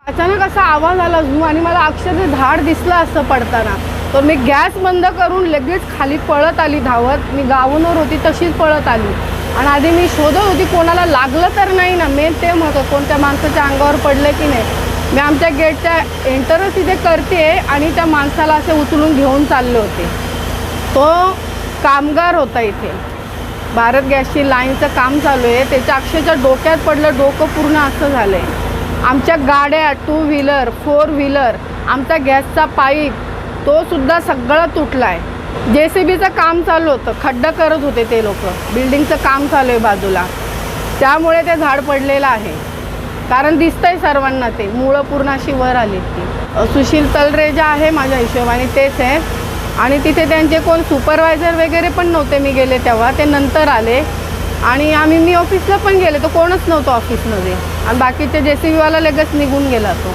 अचानक असा आवाज आला झू आणि मला अक्षरशः झाड दिसलं असं पडताना. तर मी गॅस बंद करून लगेच खाली पळत आली धावत. मी गावावर होती तशीच पळत आली आणि आधी मी शोधत होती कोणाला लागलं तर नाही ना. मेन ते महत्त्व, कोणत्या माणसाच्या अंगावर पडलं की नाही. मी आमच्या गेटच्या एंटरच तिथे करते आणि त्या माणसाला असे उचलून घेऊन चालले होते. तो कामगार होता इथे, भारत गॅसची लाईनचं काम चालू आहे. त्याच्या अक्षरशः डोक्यात पडलं, डोकं पूर्ण असं झालं आहे. आमच्या गाड्या 2 व्हीलर 4 व्हीलर, आमचा गॅसचा पाईप तो सुद्धा सगळा तुटला आहे. JCBचं काम चालू होतं, खड्डा करत होते ते लोक, बिल्डिंगचं काम चालू आहे बाजूला, त्यामुळे ते झाड पडलेलं आहे. कारण दिसतंय सर्वांना, ते मुळं पूर्ण अशी वर आली ती. सुशील तलरे जे आहे माझ्या हिशोबाने तेच आहेत आणि तिथे त्यांचे कोण सुपरवायझर वगैरे पण नव्हते. मी गेले तेव्हा ते नंतर आले आणि मी ऑफिसला पण गेले तर कोणच नव्हतं ऑफिसमध्ये आणि बाकीचे JCBवाला लगेच निघून गेला तो.